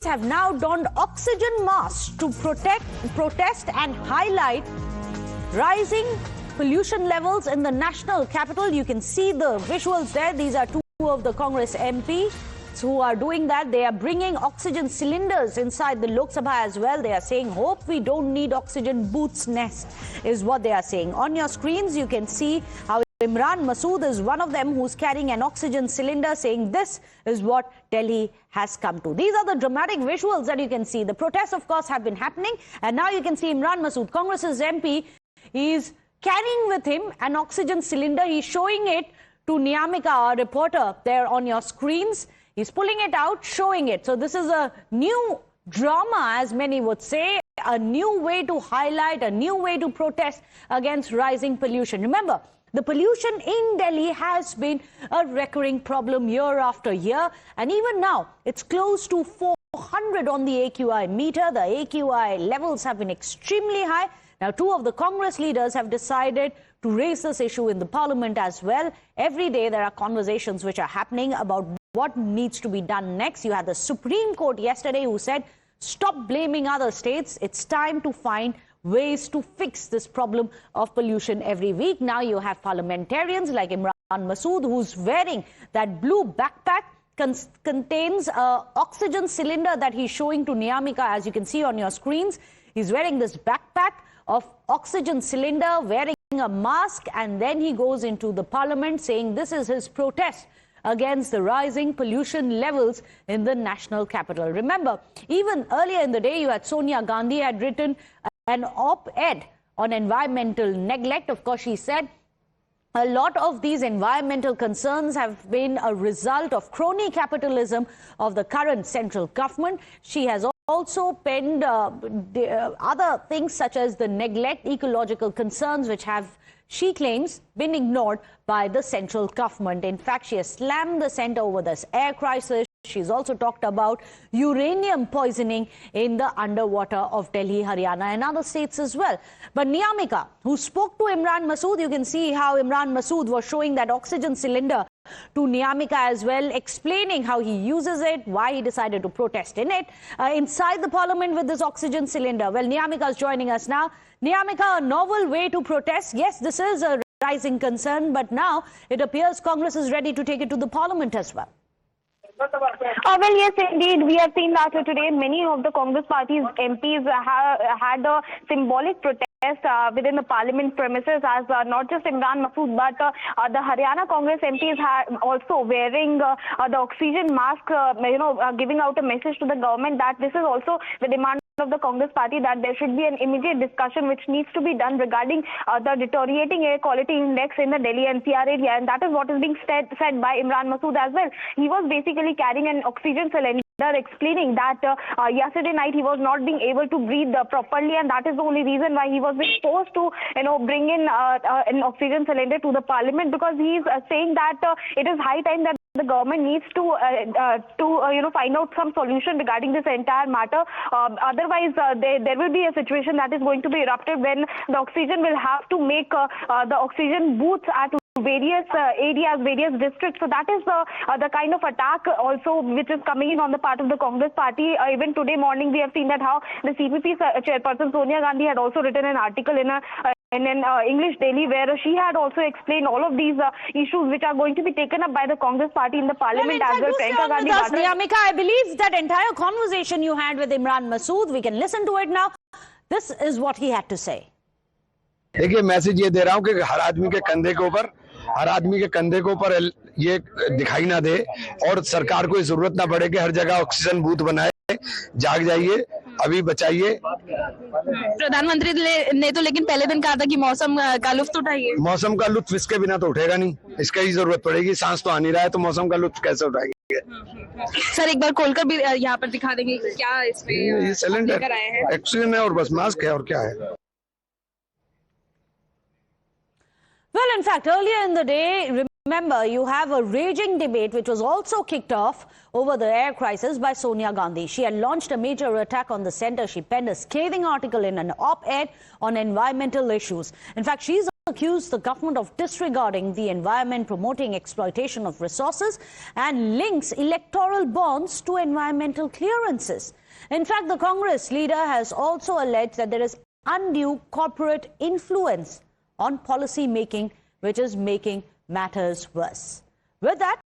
have now donned oxygen masks to protest and highlight rising pollution levels in the national capital. You can see the visuals there. These are two of the Congress MPs who are doing that. They are bringing oxygen cylinders inside the Lok Sabha as well. They are saying, hope we don't need oxygen booths nest, is what they are saying. On your screens, you can see how Imran Masood is one of them who's carrying an oxygen cylinder, saying this is what Delhi has come to. These are the dramatic visuals that you can see. The protests, of course, have been happening. And now you can see Imran Masood, Congress's MP, is carrying with him an oxygen cylinder. He's showing it to Niyamika, our reporter, there on your screens. He's pulling it out, showing it. So this is a new drama, as many would say, a new way to highlight, a new way to protest against rising pollution. Remember, the pollution in Delhi has been a recurring problem year after year. And even now, it's close to 400 on the AQI meter. The AQI levels have been extremely high. Now, two of the Congress leaders have decided to raise this issue in the parliament as well. Every day, there are conversations which are happening about what needs to be done next. You had the Supreme Court yesterday who said, stop blaming other states. It's time to find ways to fix this problem of pollution every week. Now you have parliamentarians like Imran Masood, who's wearing that blue backpack, contains an oxygen cylinder that he's showing to Niyamika, as you can see on your screens. He's wearing this backpack of oxygen cylinder, wearing a mask, and then he goes into the parliament saying this is his protest against the rising pollution levels in the national capital. Remember, even earlier in the day, you had Sonia Gandhi had written an op-ed on environmental neglect. Of course, she said a lot of these environmental concerns have been a result of crony capitalism of the current central government. She has also penned other things such as the neglect, ecological concerns, which have, she claims, been ignored by the central government. In fact, she has slammed the centre over this air crisis. She's also talked about uranium poisoning in the underwater of Delhi, Haryana and other states as well. But Niyamika, who spoke to Imran Masood, you can see how Imran Masood was showing that oxygen cylinder to Niyamika as well, explaining how he uses it, why he decided to protest in it, inside the parliament with this oxygen cylinder. Well, Niyamika is joining us now. Niyamika, a novel way to protest. Yes, this is a rising concern, but now it appears Congress is ready to take it to the parliament as well. Well, yes, indeed. We have seen that today many of the Congress party's MPs had a symbolic protest within the parliament premises, as not just Imran Masood, but the Haryana Congress MPs are also wearing the oxygen mask, giving out a message to the government that this is also the demand of the Congress party, that there should be an immediate discussion which needs to be done regarding the deteriorating air quality index in the Delhi NCR area, and that is what is being said by Imran Masood as well. He was basically carrying an oxygen cylinder, explaining that yesterday night he was not being able to breathe properly, and that is the only reason why he was being forced to bring in an oxygen cylinder to the parliament, because he is saying that it is high time that the government needs to find out some solution regarding this entire matter. Otherwise, there will be a situation that is going to be erupted when the oxygen will have to make the oxygen booths at various areas, various districts. So that is the kind of attack also which is coming in on the part of the Congress party. Even today morning, we have seen that how the CPP chairperson Sonia Gandhi had also written an article in an English daily, where she had also explained all of these issues which are going to be taken up by the Congress party in the parliament as well. Niyamika, I believe that entire conversation you had with Imran Masood, we can listen to it now. This is what he had to say. देखिए, message ये दे रहा हूँ कि हर आदमी के कंधे के ऊपर ये दिखाई ना दे, और सरकार को जरूरत ना पड़े कि हर जगह ऑक्सीजन बूथ बनाए। जाग जाइए, अभी बचाइए। प्रधानमंत्री ने तो लेकिन पहले दिन कहा था कि मौसम का लुत्फ उठाइए। मौसम का लुत्फ इसके बिना तो उठेगा नहीं, इसका ही जरूरत पड़ेगी। सांस तो आ नहीं रहा है, तो मौसम का लुत्फ कैसे उठाएंगे? सर, एक बार खोलकर भी यहाँ पर दिखा देंगे क्या इसमें ये सिलेंडर ऑक्सीजन है और बस मास्क है, और क्या है? Well, in fact, earlier in the day, remember, you have a raging debate which was also kicked off over the air crisis by Sonia Gandhi. She had launched a major attack on the centre. She penned a scathing article in an op-ed on environmental issues. In fact, she's accused the government of disregarding the environment, promoting exploitation of resources, and links electoral bonds to environmental clearances. In fact, the Congress leader has also alleged that there is undue corporate influence on policy making, which is making matters worse. With that,